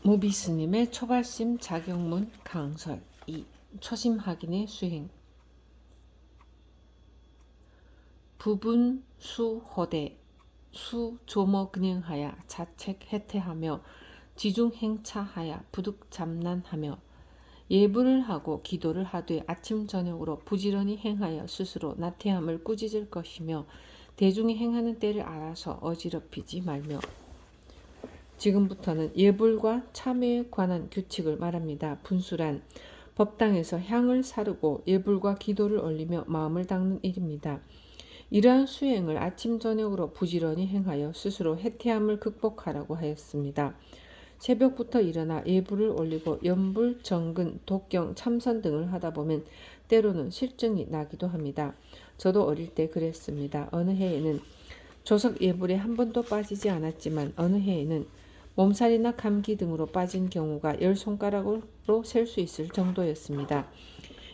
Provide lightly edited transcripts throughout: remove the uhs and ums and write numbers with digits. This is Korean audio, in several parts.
모비스님의 초발심 작용문 강설 2. 초심 확인의 수행. 부분 수호대 수조모 근행하여 자책 해태하며 지중행차하여 부득 잠난하며 예불을 하고 기도를 하되 아침 저녁으로 부지런히 행하여 스스로 나태함을 꾸짖을 것이며 대중이 행하는 때를 알아서 어지럽히지 말며. 지금부터는 예불과 참회에 관한 규칙을 말합니다. 분수란 법당에서 향을 사르고 예불과 기도를 올리며 마음을 닦는 일입니다. 이러한 수행을 아침 저녁으로 부지런히 행하여 스스로 해태함을 극복하라고 하였습니다. 새벽부터 일어나 예불을 올리고 연불, 정근, 독경, 참선 등을 하다 보면 때로는 실증이 나기도 합니다. 저도 어릴 때 그랬습니다. 어느 해에는 조석 예불에 한 번도 빠지지 않았지만 어느 해에는 몸살이나 감기 등으로 빠진 경우가 10손가락으로 셀 수 있을 정도였습니다.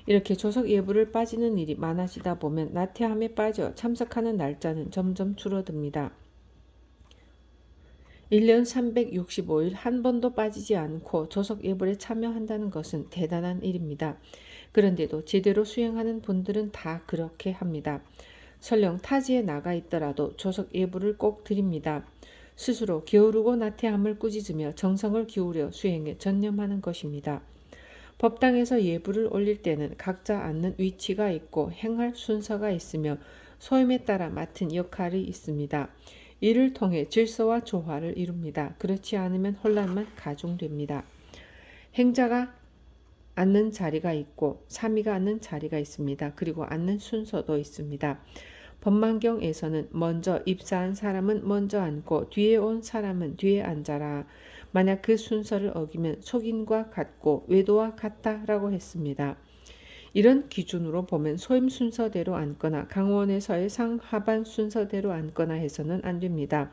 이렇게 조석 예불을 빠지는 일이 많아지다 보면 나태함에 빠져 참석하는 날짜는 점점 줄어듭니다. 1년 365일 한 번도 빠지지 않고 조석 예불에 참여한다는 것은 대단한 일입니다. 그런데도 제대로 수행하는 분들은 다 그렇게 합니다. 설령 타지에 나가 있더라도 조석 예불을 꼭 드립니다. 스스로 게으르고 나태함을 꾸짖으며 정성을 기울여 수행에 전념하는 것입니다. 법당에서 예불을 올릴 때는 각자 앉는 위치가 있고 행할 순서가 있으며 소임에 따라 맡은 역할이 있습니다. 이를 통해 질서와 조화를 이룹니다. 그렇지 않으면 혼란만 가중됩니다. 행자가 앉는 자리가 있고 사미가 앉는 자리가 있습니다. 그리고 앉는 순서도 있습니다. 법만경에서는 먼저 입사한 사람은 먼저 앉고 뒤에 온 사람은 뒤에 앉아라. 만약 그 순서를 어기면 속인과 같고 외도와 같다라고 했습니다. 이런 기준으로 보면 소임 순서대로 앉거나 강원에서의 상하반 순서대로 앉거나 해서는 안 됩니다.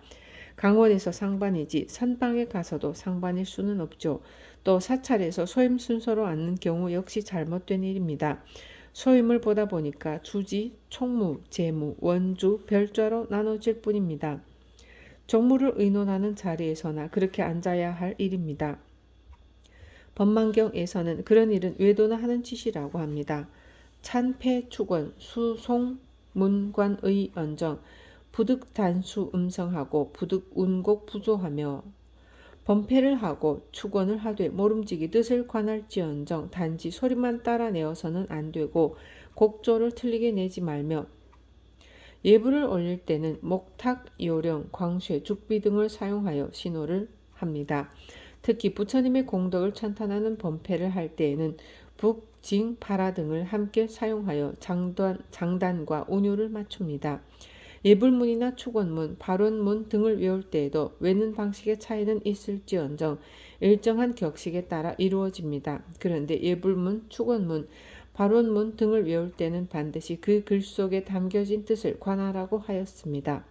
강원에서 상반이지 선방에 가서도 상반일 수는 없죠. 또 사찰에서 소임 순서로 앉는 경우 역시 잘못된 일입니다. 소임을 보다 보니까 주지, 총무, 재무, 원주, 별좌로 나눠질 뿐입니다. 종무를 의논하는 자리에서나 그렇게 앉아야 할 일입니다. 법만경에서는 그런 일은 외도나 하는 짓이라고 합니다. 찬패 축원, 수송, 문관의 언정, 부득 단수 음성하고 부득 운곡 부조하며 범패를 하고 축원을 하되 모름지기 뜻을 관할지언정 단지 소리만 따라 내어서는 안 되고 곡조를 틀리게 내지 말며 예불을 올릴 때는 목탁, 요령, 광쇠, 죽비 등을 사용하여 신호를 합니다. 특히 부처님의 공덕을 찬탄하는 범패를 할 때에는 북, 징, 파라 등을 함께 사용하여 장단과 운율을 맞춥니다. 예불문이나 축원문, 발원문 등을 외울 때에도 외는 방식의 차이는 있을지언정 일정한 격식에 따라 이루어집니다. 그런데 예불문, 축원문, 발원문 등을 외울 때는 반드시 그 글 속에 담겨진 뜻을 관하라고 하였습니다.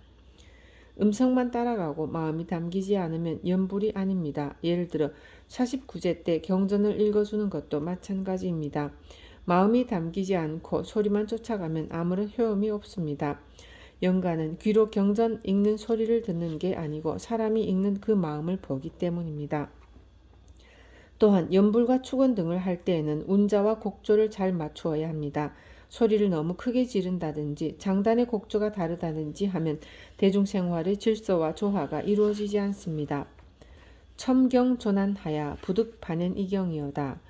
음성만 따라가고 마음이 담기지 않으면 연불이 아닙니다. 예를 들어 49제 때 경전을 읽어주는 것도 마찬가지입니다. 마음이 담기지 않고 소리만 쫓아가면 아무런 효험이 없습니다. 영가는 귀로 경전 읽는 소리를 듣는 게 아니고 사람이 읽는 그 마음을 보기 때문입니다. 또한 연불과 축원 등을 할 때에는 운자와 곡조를 잘 맞추어야 합니다. 소리를 너무 크게 지른다든지 장단의 곡조가 다르다든지 하면 대중생활의 질서와 조화가 이루어지지 않습니다. 첨경존안하야 부득 반연이경이여다.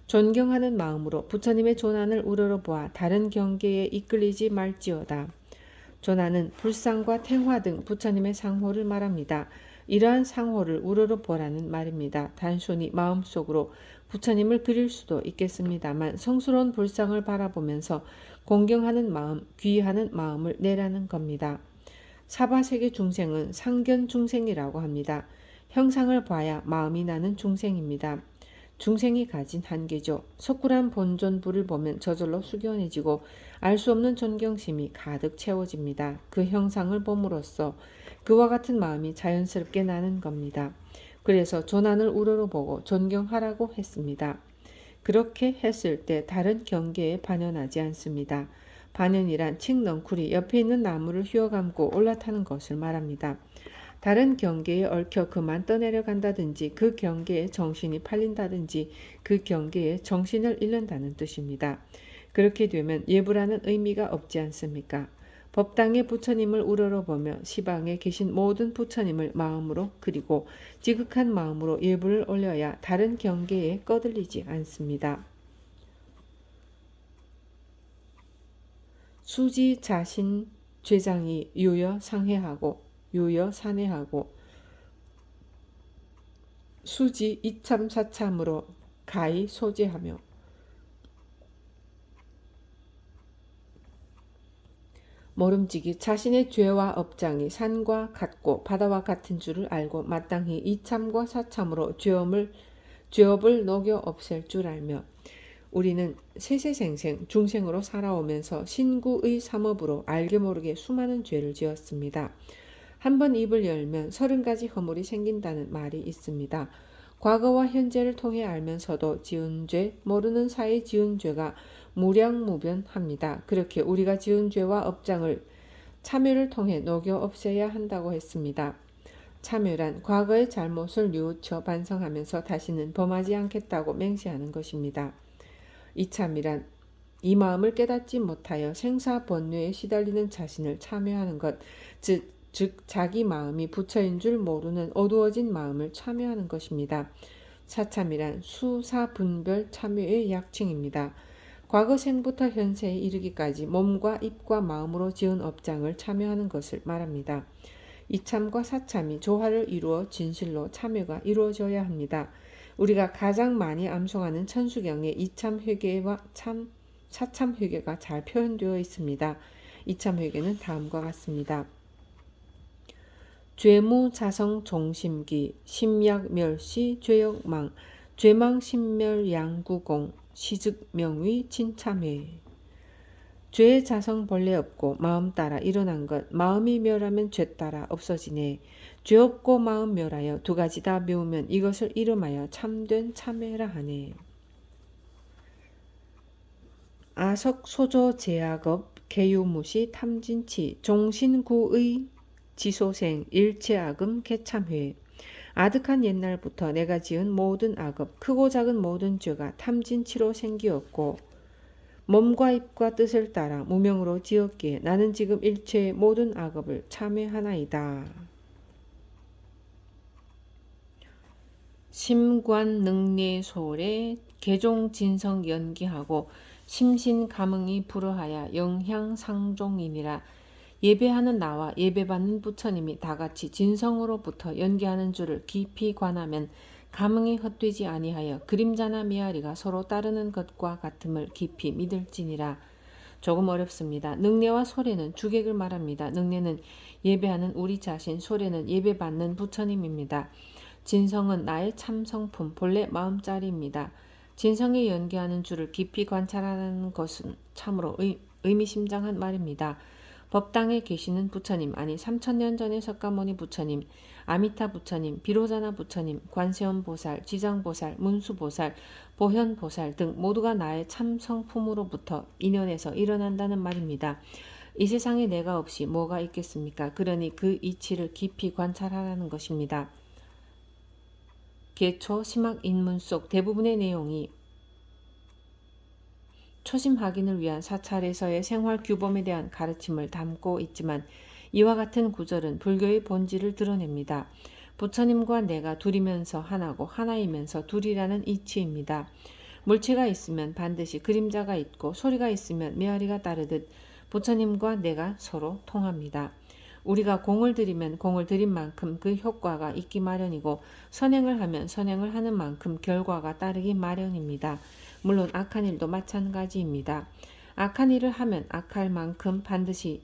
존경하는 마음으로 부처님의 존안을 우러러보아 다른 경계에 이끌리지 말지어다. 존안은 불상과 탱화 등 부처님의 상호를 말합니다. 이러한 상호를 우러러보라는 말입니다. 단순히 마음속으로 부처님을 그릴 수도 있겠습니다만 성스러운 불상을 바라보면서 공경하는 마음, 귀의하는 마음을 내라는 겁니다. 사바세계 중생은 상견 중생이라고 합니다. 형상을 봐야 마음이 나는 중생입니다. 중생이 가진 한계죠. 석굴한 본존부를 보면 저절로 숙연해지고 알 수 없는 존경심이 가득 채워집니다. 그 형상을 봄으로써 그와 같은 마음이 자연스럽게 나는 겁니다. 그래서 존안을 우러러보고 존경하라고 했습니다. 그렇게 했을 때 다른 경계에 반연하지 않습니다. 반연이란 칡넝쿨이 옆에 있는 나무를 휘어감고 올라타는 것을 말합니다. 다른 경계에 얽혀 그만 떠내려간다든지 그 경계에 정신이 팔린다든지 그 경계에 정신을 잃는다는 뜻입니다. 그렇게 되면 예부라는 의미가 없지 않습니까? 법당의 부처님을 우러러보며 시방에 계신 모든 부처님을 마음으로 그리고 지극한 마음으로 예부를 올려야 다른 경계에 꺼들리지 않습니다. 수지 자신 죄장이 유여상해하고 유여산해하고 수지 이참사참으로 가히 소재하며 모름지기 자신의 죄와 업장이 산과 같고 바다와 같은 줄을 알고 마땅히 이참과 사참으로 죄업을 녹여 없앨 줄 알며 우리는 세세생생 중생으로 살아오면서 신구의 삼업으로 알게 모르게 수많은 죄를 지었습니다. 한번 입을 열면 30가지 허물이 생긴다는 말이 있습니다. 과거와 현재를 통해 알면서도 지은 죄, 모르는 사이 지은 죄가 무량무변합니다. 그렇게 우리가 지은 죄와 업장을 참여를 통해 녹여 없애야 한다고 했습니다. 참여란 과거의 잘못을 뉘우쳐 반성하면서 다시는 범하지 않겠다고 맹세하는 것입니다. 이참이란 이 마음을 깨닫지 못하여 생사번뇌에 시달리는 자신을 참여하는 것, 즉 자기 마음이 부처인 줄 모르는 어두워진 마음을 참여하는 것입니다. 사참이란 수사분별 참여의 약칭입니다. 과거 생부터 현세에 이르기까지 몸과 입과 마음으로 지은 업장을 참여하는 것을 말합니다. 이참과 사참이 조화를 이루어 진실로 참여가 이루어져야 합니다. 우리가 가장 많이 암송하는 천수경에 이참회계와 사참회계가 잘 표현되어 있습니다. 이참회계는 다음과 같습니다. 죄무자성 종심기 심약멸시 죄역망 죄망신멸양구공 시즉명위 진참회 죄의 자성 본래 없고 마음 따라 일어난 것 마음이 멸하면 죄 따라 없어지네. 죄 없고 마음 멸하여 두 가지 다 묘면 이것을 이름하여 참된 참회라 하네. 아석소조 제약업 개유무시 탐진치 종신구의 지소생 일체악음 개참회 아득한 옛날부터 내가 지은 모든 악업 크고 작은 모든 죄가 탐진치로 생기었고 몸과 입과 뜻을 따라 무명으로 지었기에 나는 지금 일체의 모든 악업을 참회하나이다. 심관능례솔에 개종진성 연기하고 심신감응이 불허하여 영향상종이니라. 예배하는 나와 예배받는 부처님이 다같이 진성으로부터 연기하는 줄을 깊이 관하면 감흥이 헛되지 아니하여 그림자나 메아리가 서로 따르는 것과 같음을 깊이 믿을지니라. 조금 어렵습니다. 능례와 소례는 주객을 말합니다. 능례는 예배하는 우리 자신, 소례는 예배받는 부처님입니다. 진성은 나의 참성품, 본래 마음자리입니다. 진성에 연기하는 줄을 깊이 관찰하는 것은 참으로 의미심장한 말입니다. 법당에 계시는 부처님, 아니 3000년 전의 석가모니 부처님, 아미타 부처님, 비로자나 부처님, 관세음보살, 지장보살, 문수보살, 보현보살 등 모두가 나의 참성품으로부터 인연에서 일어난다는 말입니다. 이 세상에 내가 없이 뭐가 있겠습니까? 그러니 그 이치를 깊이 관찰하라는 것입니다. 개초 심학 인문 속 대부분의 내용이 초심 확인을 위한 사찰에서의 생활 규범에 대한 가르침을 담고 있지만 이와 같은 구절은 불교의 본질을 드러냅니다. 부처님과 내가 둘이면서 하나고 하나이면서 둘이라는 이치입니다. 물체가 있으면 반드시 그림자가 있고 소리가 있으면 메아리가 따르듯 부처님과 내가 서로 통합니다. 우리가 공을 들이면 공을 들인 만큼 그 효과가 있기 마련이고 선행을 하면 선행을 하는 만큼 결과가 따르기 마련입니다. 물론 악한 일도 마찬가지입니다. 악한 일을 하면 악한 만큼 반드시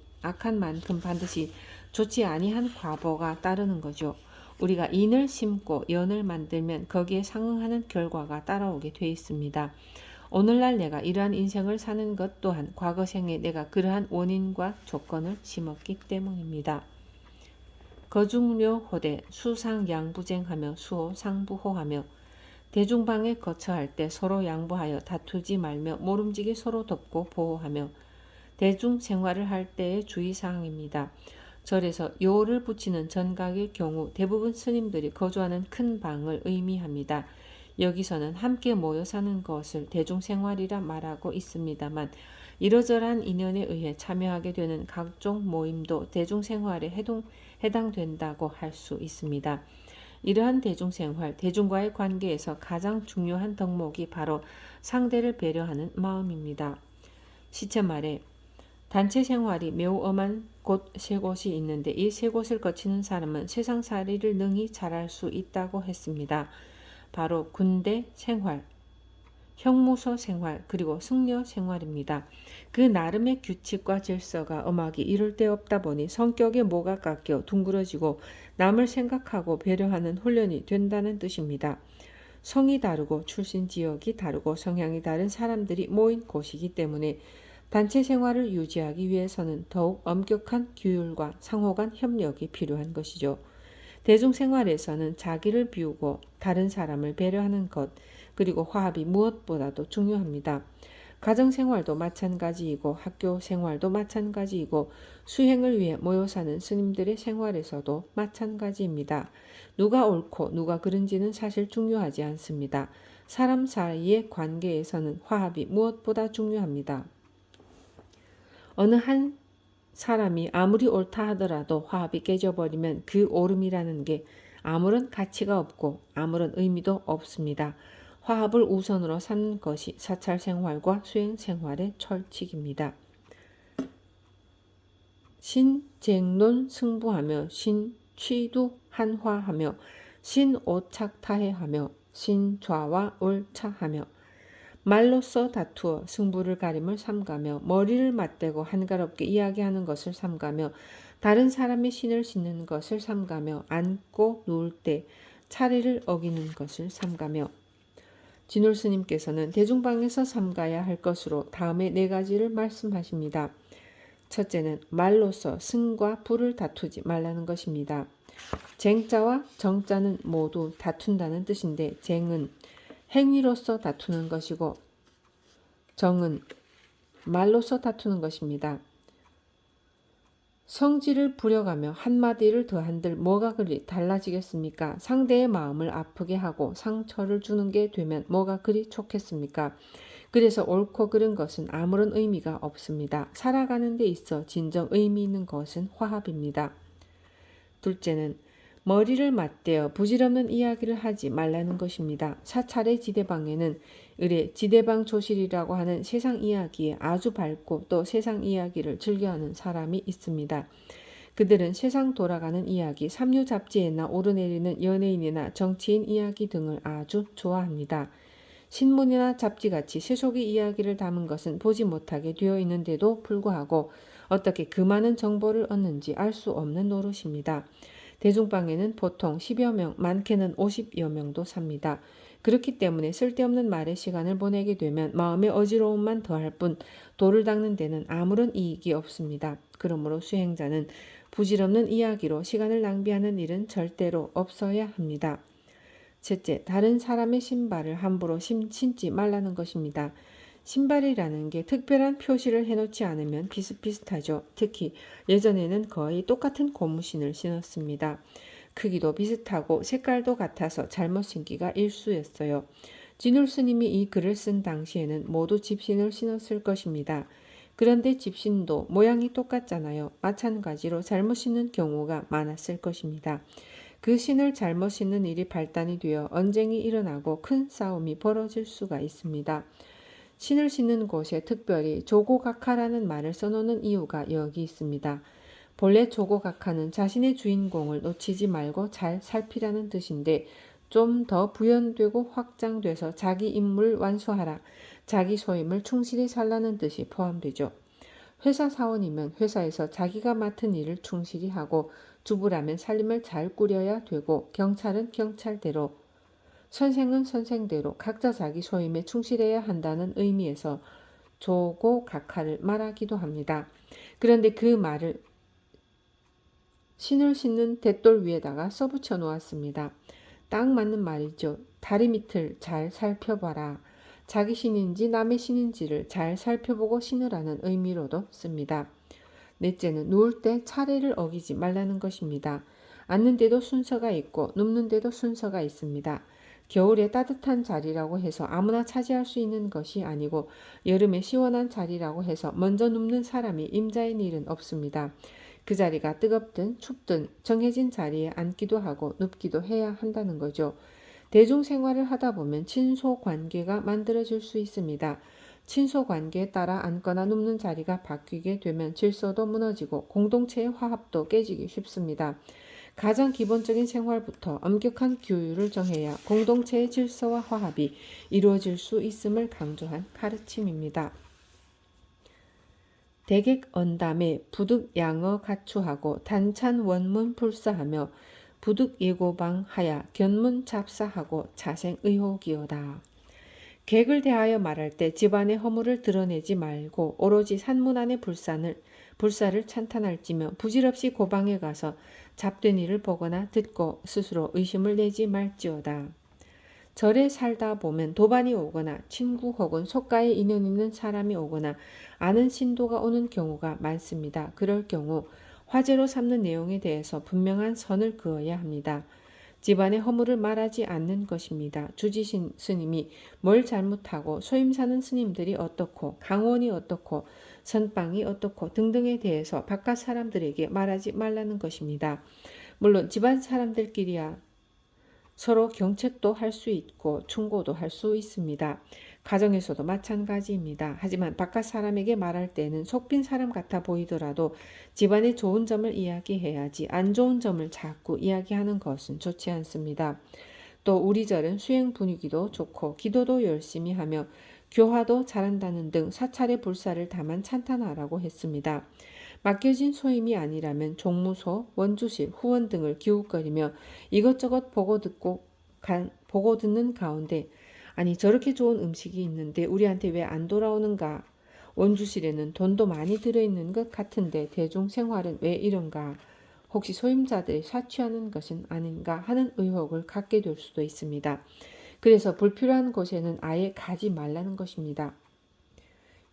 좋지 아니한 과보가 따르는 거죠. 우리가 인을 심고 연을 만들면 거기에 상응하는 결과가 따라오게 돼 있습니다. 오늘날 내가 이러한 인생을 사는 것 또한 과거생에 내가 그러한 원인과 조건을 심었기 때문입니다. 거중료호대 수상양부쟁하며 수호상부호하며 대중방에 거처할 때 서로 양보하여 다투지 말며 모름지기 서로 돕고 보호하며 대중생활을 할 때의 주의사항입니다. 절에서 요를 붙이는 전각의 경우 대부분 스님들이 거주하는 큰 방을 의미합니다. 여기서는 함께 모여 사는 것을 대중생활이라 말하고 있습니다만 이러저러한 인연에 의해 참여하게 되는 각종 모임도 대중생활에 해당된다고 할 수 있습니다. 이러한 대중생활, 대중과의 관계에서 가장 중요한 덕목이 바로 상대를 배려하는 마음입니다. 시체 말에 단체 생활이 매우 엄한 곳 세 곳이 있는데 이 세 곳을 거치는 사람은 세상살이를 능히 잘할 수 있다고 했습니다. 바로 군대 생활, 형무소 생활, 그리고 승려 생활입니다. 그 나름의 규칙과 질서가 엄하기 이를 데 없다 보니 성격에 뭐가 깎여 둥그러지고 남을 생각하고 배려하는 훈련이 된다는 뜻입니다. 성이 다르고 출신 지역이 다르고 성향이 다른 사람들이 모인 곳이기 때문에 단체 생활을 유지하기 위해서는 더욱 엄격한 규율과 상호간 협력이 필요한 것이죠. 대중생활에서는 자기를 비우고 다른 사람을 배려하는 것, 그리고 화합이 무엇보다도 중요합니다. 가정생활도 마찬가지이고 학교 생활도 마찬가지이고 수행을 위해 모여 사는 스님들의 생활에서도 마찬가지입니다. 누가 옳고 누가 그른지는 사실 중요하지 않습니다. 사람 사이의 관계에서는 화합이 무엇보다 중요합니다. 어느 한 사람이 아무리 옳다 하더라도 화합이 깨져버리면 그 옳음이라는 게 아무런 가치가 없고 아무런 의미도 없습니다. 화합을 우선으로 삼는 것이 사찰 생활과 수행 생활의 철칙입니다. 신쟁론 승부하며 신취두 한화하며 신오착타해하며 신좌와 올차하며 말로써 다투어 승부를 가림을 삼가며 머리를 맞대고 한가롭게 이야기하는 것을 삼가며 다른 사람의 신을 싣는 것을 삼가며 앉고 누울 때 차례를 어기는 것을 삼가며 진울 스님께서는 대중방에서 삼가야 할 것으로 다음에 4가지를 말씀하십니다. 첫째는 말로써 승과 부를 다투지 말라는 것입니다. 쟁자와 정자는 모두 다툰다는 뜻인데 쟁은 행위로서 다투는 것이고 정은 말로서 다투는 것입니다. 성질을 부려가며 한마디를 더한들 뭐가 그리 달라지겠습니까? 상대의 마음을 아프게 하고 상처를 주는 게 되면 뭐가 그리 좋겠습니까? 그래서 옳고 그른 것은 아무런 의미가 없습니다. 살아가는 데 있어 진정 의미 있는 것은 화합입니다. 둘째는 머리를 맞대어 부질없는 이야기를 하지 말라는 것입니다. 사찰의 지대방에는 의례 지대방 조실이라고 하는 세상 이야기에 아주 밝고 또 세상 이야기를 즐겨하는 사람이 있습니다. 그들은 세상 돌아가는 이야기, 삼류 잡지에나 오르내리는 연예인이나 정치인 이야기 등을 아주 좋아합니다. 신문이나 잡지같이 세속의 이야기를 담은 것은 보지 못하게 되어 있는데도 불구하고 어떻게 그 많은 정보를 얻는지 알 수 없는 노릇입니다. 대중방에는 보통 10여 명, 많게는 50여 명도 삽니다. 그렇기 때문에 쓸데없는 말에 시간을 보내게 되면 마음의 어지러움만 더할 뿐 도를 닦는 데는 아무런 이익이 없습니다. 그러므로 수행자는 부질없는 이야기로 시간을 낭비하는 일은 절대로 없어야 합니다. 셋째, 다른 사람의 신발을 함부로 신지 말라는 것입니다. 신발이라는 게 특별한 표시를 해놓지 않으면 비슷비슷하죠. 특히 예전에는 거의 똑같은 고무신을 신었습니다. 크기도 비슷하고 색깔도 같아서 잘못 신기가 일쑤였어요. 진울 스님이 이 글을 쓴 당시에는 모두 집신을 신었을 것입니다. 그런데 집신도 모양이 똑같잖아요. 마찬가지로 잘못 신는 경우가 많았을 것입니다. 그 신을 잘못 신는 일이 발단이 되어 언쟁이 일어나고 큰 싸움이 벌어질 수가 있습니다. 신을 신는 곳에 특별히 조고각하라는 말을 써놓는 이유가 여기 있습니다. 본래 조고각하는 자신의 주인공을 놓치지 말고 잘 살피라는 뜻인데 좀 더 부연되고 확장돼서 자기 임무를 완수하라, 자기 소임을 충실히 살라는 뜻이 포함되죠. 회사 사원이면 회사에서 자기가 맡은 일을 충실히 하고 주부라면 살림을 잘 꾸려야 되고 경찰은 경찰대로 선생은 선생대로 각자 자기 소임에 충실해야 한다는 의미에서 조고각하를 말하기도 합니다. 그런데 그 말을 신을 신는 대돌 위에다가 써붙여 놓았습니다. 딱 맞는 말이죠. 다리 밑을 잘 살펴봐라. 자기 신인지 남의 신인지를 잘 살펴보고 신으라는 의미로도 씁니다. 넷째는 누울 때 차례를 어기지 말라는 것입니다. 앉는데도 순서가 있고 눕는데도 순서가 있습니다. 겨울에 따뜻한 자리라고 해서 아무나 차지할 수 있는 것이 아니고 여름에 시원한 자리라고 해서 먼저 눕는 사람이 임자인 일은 없습니다. 그 자리가 뜨겁든 춥든 정해진 자리에 앉기도 하고 눕기도 해야 한다는 거죠. 대중생활을 하다 보면 친소관계가 만들어질 수 있습니다. 친소관계에 따라 앉거나 눕는 자리가 바뀌게 되면 질서도 무너지고 공동체의 화합도 깨지기 쉽습니다. 가장 기본적인 생활부터 엄격한 규율을 정해야 공동체의 질서와 화합이 이루어질 수 있음을 강조한 가르침입니다. 대객 언담에 부득 양어 가추하고 단찬 원문 불사하며 부득 예고방 하야 견문 잡사하고 자생 의혹이오다. 객을 대하여 말할 때 집안의 허물을 드러내지 말고 오로지 산문 안의 불사를 찬탄할지며 부질없이 고방에 가서 잡된 일을 보거나 듣고 스스로 의심을 내지 말지어다. 절에 살다 보면 도반이 오거나 친구 혹은 속가에 인연 있는 사람이 오거나 아는 신도가 오는 경우가 많습니다. 그럴 경우 화제로 삼는 내용에 대해서 분명한 선을 그어야 합니다. 집안의 허물을 말하지 않는 것입니다. 주지신 스님이 뭘 잘못하고 소임사는 스님들이 어떻고 강원이 어떻고 선방이 어떻고 등등에 대해서 바깥 사람들에게 말하지 말라는 것입니다. 물론 집안 사람들끼리야 서로 경책도 할 수 있고 충고도 할 수 있습니다. 가정에서도 마찬가지입니다. 하지만 바깥 사람에게 말할 때는 속빈 사람 같아 보이더라도 집안의 좋은 점을 이야기해야지 안 좋은 점을 자꾸 이야기하는 것은 좋지 않습니다. 또 우리 절은 수행 분위기도 좋고 기도도 열심히 하며 교화도 잘한다는 등 사찰의 불사를 다만 찬탄하라고 했습니다. 맡겨진 소임이 아니라면 종무소, 원주실, 후원 등을 기웃거리며 이것저것 보고 듣는 가운데 아니 저렇게 좋은 음식이 있는데 우리한테 왜 안 돌아오는가? 원주실에는 돈도 많이 들어있는 것 같은데 대중생활은 왜 이런가? 혹시 소임자들이 사취하는 것은 아닌가 하는 의혹을 갖게 될 수도 있습니다. 그래서 불필요한 곳에는 아예 가지 말라는 것입니다.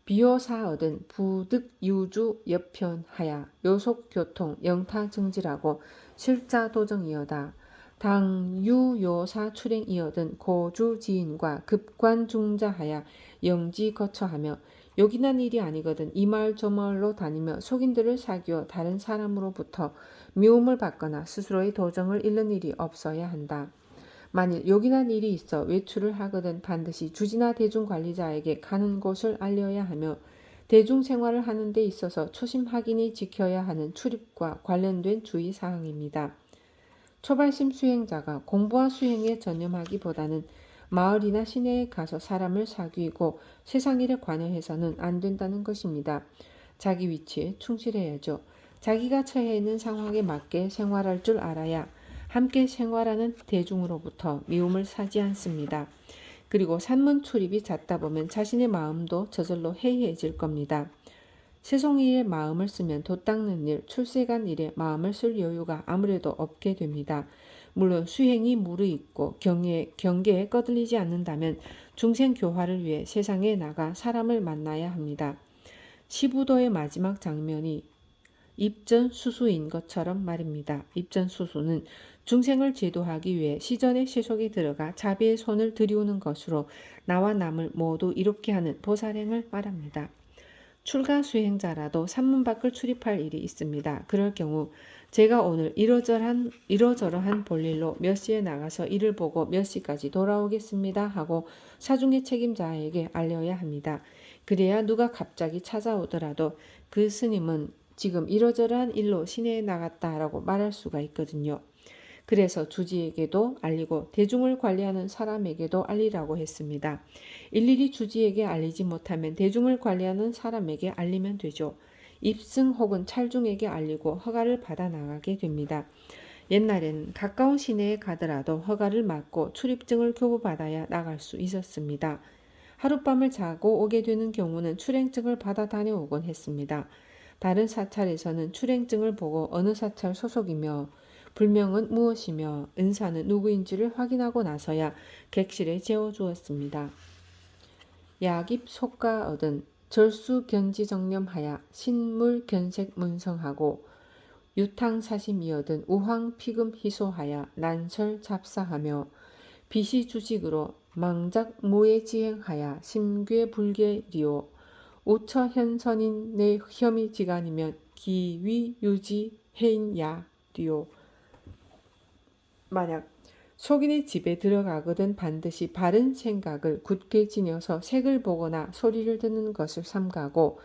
비효사얻은 부득유주 여편하야 요속교통 영타증지라고 실자도정이어다. 당유요사 출행이어든 고주지인과 급관중자하야 영지거처하며 요긴한 일이 아니거든 이 마을 저 마을로 다니며 속인들을 사귀어 다른 사람으로부터 미움을 받거나 스스로의 도정을 잃는 일이 없어야 한다. 만일 요긴한 일이 있어 외출을 하거든 반드시 주지나 대중관리자에게 가는 곳을 알려야 하며 대중생활을 하는 데 있어서 초심 확인이 지켜야 하는 출입과 관련된 주의사항입니다. 초발심 수행자가 공부와 수행에 전념하기보다는 마을이나 시내에 가서 사람을 사귀고 세상 일에 관여해서는 안 된다는 것입니다. 자기 위치에 충실해야죠. 자기가 처해 있는 상황에 맞게 생활할 줄 알아야 함께 생활하는 대중으로부터 미움을 사지 않습니다. 그리고 산문 출입이 잦다 보면 자신의 마음도 저절로 해이해질 겁니다. 세송이에 마음을 쓰면 돛 닦는 일, 출세간 일에 마음을 쓸 여유가 아무래도 없게 됩니다. 물론 수행이 무르익고 경계에 꺼들리지 않는다면 중생 교화를 위해 세상에 나가 사람을 만나야 합니다. 시부도의 마지막 장면이 입전수수인 것처럼 말입니다. 입전수수는 중생을 제도하기 위해 시전의 세속에 들어가 자비의 손을 들이우는 것으로 나와 남을 모두 이롭게 하는 보살행을 말합니다. 출가 수행자라도 산문 밖을 출입할 일이 있습니다. 그럴 경우 제가 오늘 이러저러한 볼일로 몇 시에 나가서 일을 보고 몇 시까지 돌아오겠습니다 하고 사중의 책임자에게 알려야 합니다. 그래야 누가 갑자기 찾아오더라도 그 스님은 지금 이러저러한 일로 시내에 나갔다라고 말할 수가 있거든요. 그래서 주지에게도 알리고 대중을 관리하는 사람에게도 알리라고 했습니다. 일일이 주지에게 알리지 못하면 대중을 관리하는 사람에게 알리면 되죠. 입승 혹은 찰중에게 알리고 허가를 받아 나가게 됩니다. 옛날에는 가까운 시내에 가더라도 허가를 받고 출입증을 교부받아야 나갈 수 있었습니다. 하룻밤을 자고 오게 되는 경우는 출행증을 받아 다녀오곤 했습니다. 다른 사찰에서는 출행증을 보고 어느 사찰 소속이며 불명은 무엇이며 은사는 누구인지를 확인하고 나서야 객실에 재워주었습니다. 야깁 속가 얻은 절수견지정념하야 신물견색문성하고 유탕사심이어든 우황피금희소하야 난설잡사하며 비시주직으로 망작무예지행하야 심괴불계리오 우처현선인 내 혐의지간이면 기위유지해인야리오. 만약 속인의 집에 들어가거든 반드시 바른 생각을 굳게 지녀서 색을 보거나 소리를 듣는 것을 삼가고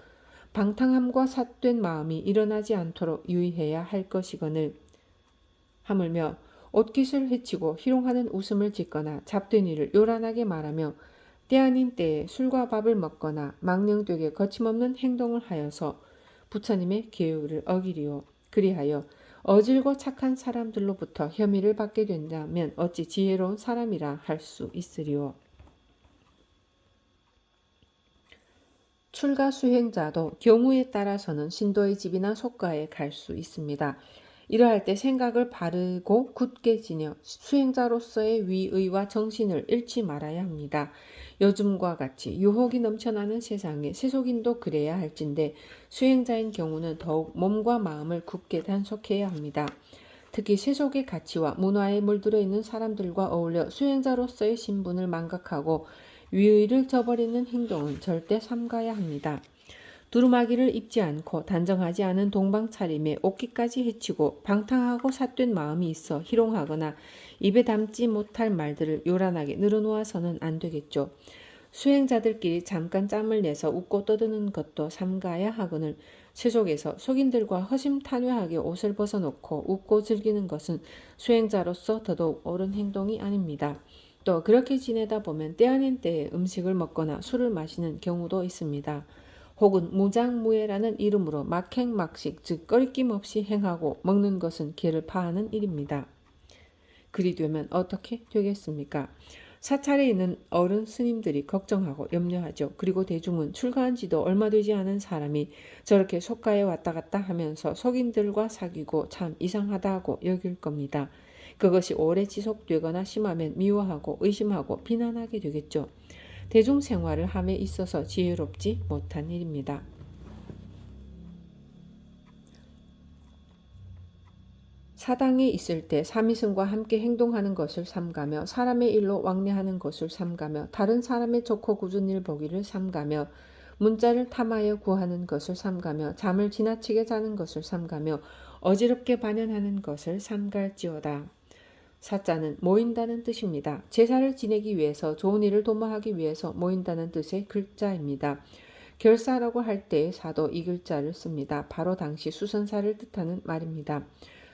방탕함과 삿된 마음이 일어나지 않도록 유의해야 할 것이거늘 하물며 옷깃을 헤치고 희롱하는 웃음을 짓거나 잡된 일을 요란하게 말하며 때 아닌 때에 술과 밥을 먹거나 망령되게 거침없는 행동을 하여서 부처님의 계율을 어기리오. 그리하여 어질고 착한 사람들로부터 혐의를 받게 된다면 어찌 지혜로운 사람이라 할 수 있으리오. 출가 수행자도 경우에 따라서는 신도의 집이나 속가에 갈 수 있습니다. 이러할 때 생각을 바르고 굳게 지녀 수행자로서의 위의와 정신을 잃지 말아야 합니다. 요즘과 같이 유혹이 넘쳐나는 세상에 세속인도 그래야 할진데 수행자인 경우는 더욱 몸과 마음을 굳게 단속해야 합니다. 특히 세속의 가치와 문화에 물들어 있는 사람들과 어울려 수행자로서의 신분을 망각하고 위의를 저버리는 행동은 절대 삼가야 합니다. 두루마기를 입지 않고 단정하지 않은 동방 차림에 옷깃까지 헤치고 방탕하고 삿된 마음이 있어 희롱하거나 입에 담지 못할 말들을 요란하게 늘어놓아서는 안 되겠죠. 수행자들끼리 잠깐 짬을 내서 웃고 떠드는 것도 삼가야 하거늘 세속에서 속인들과 허심탄회하게 옷을 벗어놓고 웃고 즐기는 것은 수행자로서 더더욱 옳은 행동이 아닙니다. 또 그렇게 지내다 보면 때 아닌 때에 음식을 먹거나 술을 마시는 경우도 있습니다. 혹은 무장무예라는 이름으로 막행막식 즉 꺼리낌 없이 행하고 먹는 것은 개를 파하는 일입니다. 그리 되면 어떻게 되겠습니까? 사찰에 있는 어른 스님들이 걱정하고 염려하죠. 그리고 대중은 출가한 지도 얼마 되지 않은 사람이 저렇게 속가에 왔다 갔다 하면서 속인들과 사귀고 참 이상하다고 여길 겁니다. 그것이 오래 지속되거나 심하면 미워하고 의심하고 비난하게 되겠죠. 대중생활을 함에 있어서 지혜롭지 못한 일입니다. 사당에 있을 때 사미승과 함께 행동하는 것을 삼가며 사람의 일로 왕래하는 것을 삼가며 다른 사람의 좋고 굳은 일 보기를 삼가며 문자를 탐하여 구하는 것을 삼가며 잠을 지나치게 자는 것을 삼가며 어지럽게 반연하는 것을 삼갈지어다. 사자는 모인다는 뜻입니다. 제사를 지내기 위해서 좋은 일을 도모하기 위해서 모인다는 뜻의 글자입니다. 결사라고 할 때의 사도 이 글자를 씁니다. 바로 당시 수선사를 뜻하는 말입니다.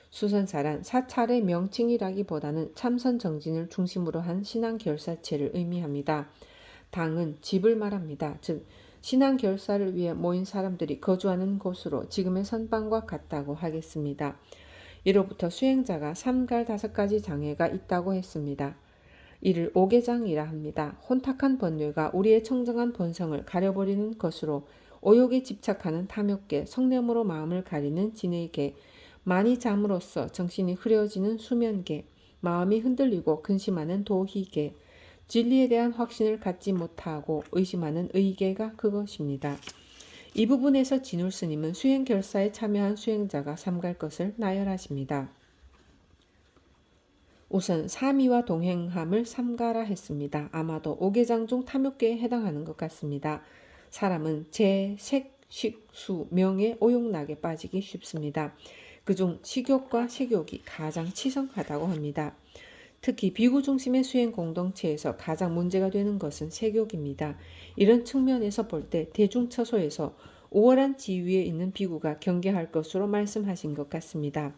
수선사란 사찰의 명칭이라기보다는 참선정진을 중심으로 한 신앙결사체를 의미합니다. 당은 집을 말합니다. 즉 신앙결사를 위해 모인 사람들이 거주하는 곳으로 지금의 선방과 같다고 하겠습니다. 이로부터 수행자가 삼갈 5가지 장애가 있다고 했습니다. 이를 오계장이라 합니다. 혼탁한 번뇌가 우리의 청정한 본성을 가려버리는 것으로 오욕에 집착하는 탐욕계, 성냄으로 마음을 가리는 진의계, 많이 잠으로써 정신이 흐려지는 수면계, 마음이 흔들리고 근심하는 도희계, 진리에 대한 확신을 갖지 못하고 의심하는 의계가 그것입니다. 이 부분에서 진울 스님은 수행결사에 참여한 수행자가 삼갈 것을 나열하십니다. 우선 사미와 동행함을 삼가라 했습니다. 아마도 오계장 중 탐욕계에 해당하는 것 같습니다. 사람은 재, 색, 식, 수, 명에 오용락에 빠지기 쉽습니다. 그중 식욕과 색욕이 가장 치성하다고 합니다. 특히 비구 중심의 수행 공동체에서 가장 문제가 되는 것은 색욕입니다. 이런 측면에서 볼 때 대중처소에서 우월한 지위에 있는 비구가 경계할 것으로 말씀하신 것 같습니다.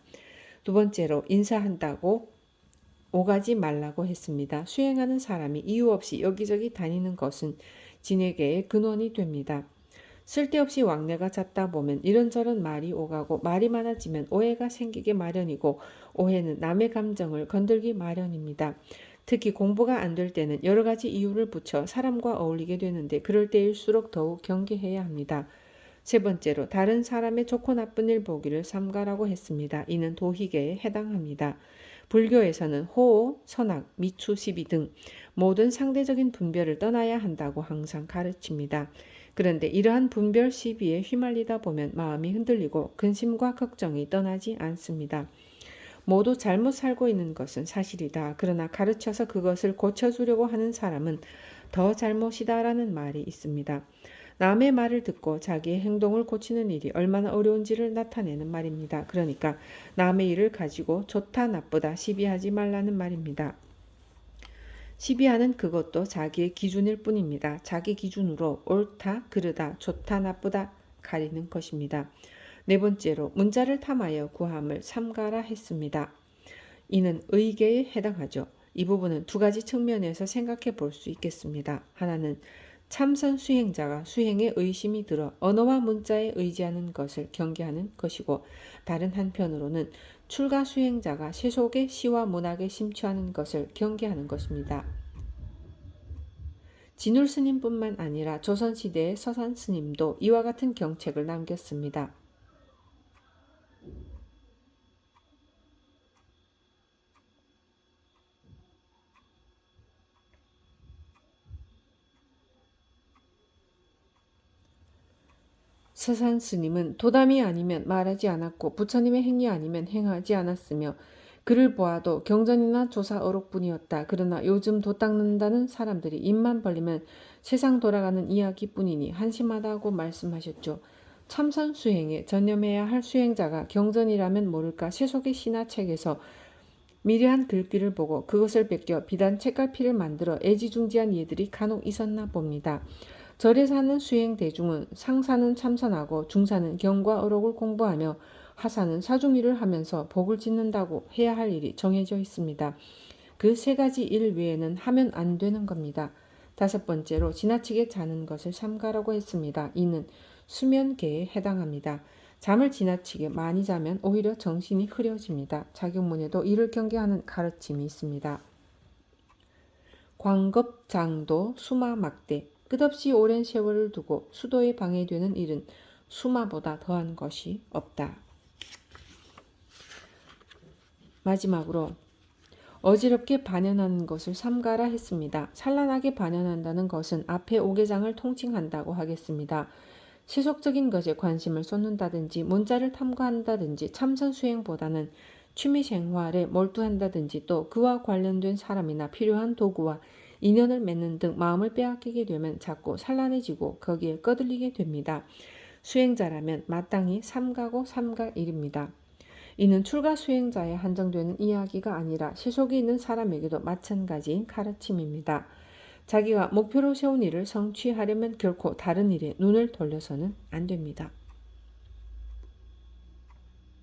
두 번째로 인사한다고 오가지 말라고 했습니다. 수행하는 사람이 이유 없이 여기저기 다니는 것은 진해계의 근원이 됩니다. 쓸데없이 왕래가 잦다 보면 이런저런 말이 오가고 말이 많아지면 오해가 생기게 마련이고 오해는 남의 감정을 건들기 마련입니다. 특히 공부가 안 될 때는 여러 가지 이유를 붙여 사람과 어울리게 되는데 그럴 때일수록 더욱 경계해야 합니다. 세 번째로 다른 사람의 좋고 나쁜 일 보기를 삼가라고 했습니다. 이는 도희계에 해당합니다. 불교에서는 호호, 선악, 미추, 시비 등 모든 상대적인 분별을 떠나야 한다고 항상 가르칩니다. 그런데 이러한 분별 시비에 휘말리다 보면 마음이 흔들리고 근심과 걱정이 떠나지 않습니다. 모두 잘못 살고 있는 것은 사실이다. 그러나 가르쳐서 그것을 고쳐주려고 하는 사람은 더 잘못이다라는 말이 있습니다. 남의 말을 듣고 자기의 행동을 고치는 일이 얼마나 어려운지를 나타내는 말입니다. 그러니까 남의 일을 가지고 좋다 나쁘다 시비하지 말라는 말입니다. 시비하는 그것도 자기의 기준일 뿐입니다. 자기 기준으로 옳다, 그르다, 좋다, 나쁘다 가리는 것입니다. 네 번째로 문자를 탐하여 구함을 삼가라 했습니다. 이는 의계에 해당하죠. 이 부분은 두 가지 측면에서 생각해 볼 수 있겠습니다. 하나는 참선 수행자가 수행에 의심이 들어 언어와 문자에 의지하는 것을 경계하는 것이고, 다른 한편으로는 출가 수행자가 세속의 시와 문학에 심취하는 것을 경계하는 것입니다. 진울 스님뿐만 아니라 조선시대의 서산 스님도 이와 같은 경책을 남겼습니다. 서산 스님은 도담이 아니면 말하지 않았고 부처님의 행위 아니면 행하지 않았으며, 그를 보아도 경전이나 조사 어록뿐이었다. 그러나 요즘 도 닦는다는 사람들이 입만 벌리면 세상 돌아가는 이야기뿐이니 한심하다고 말씀하셨죠. 참선 수행에 전념해야 할 수행자가 경전이라면 모를까 세속의 시나 책에서 미려한 글귀를 보고 그것을 베껴 비단 책갈피를 만들어 애지중지한 이들이 간혹 있었나 봅니다. 절에 사는 수행 대중은 상사는 참선하고 중사는 경과 어록을 공부하며 하사는 사중일을 하면서 복을 짓는다고 해야 할 일이 정해져 있습니다. 그 세 가지 일 외에는 하면 안 되는 겁니다. 다섯 번째로 지나치게 자는 것을 삼가라고 했습니다. 이는 수면계에 해당합니다. 잠을 지나치게 많이 자면 오히려 정신이 흐려집니다. 작용문에도 이를 경계하는 가르침이 있습니다. 광겁장도 수마막대, 끝없이 오랜 세월을 두고 수도에 방해되는 일은 수마보다 더한 것이 없다. 마지막으로 어지럽게 반연하는 것을 삼가라 했습니다. 산란하게 반연한다는 것은 앞에 오개장을 통칭한다고 하겠습니다. 세속적인 것에 관심을 쏟는다든지 문자를 탐구한다든지 참선 수행보다는 취미 생활에 몰두한다든지 또 그와 관련된 사람이나 필요한 도구와 인연을 맺는 등 마음을 빼앗기게 되면 자꾸 산란해지고 거기에 꺼들리게 됩니다. 수행자라면 마땅히 삼가고 삼갈 일입니다. 이는 출가 수행자에 한정되는 이야기가 아니라 세속에 있는 사람에게도 마찬가지인 가르침입니다. 자기가 목표로 세운 일을 성취하려면 결코 다른 일에 눈을 돌려서는 안 됩니다.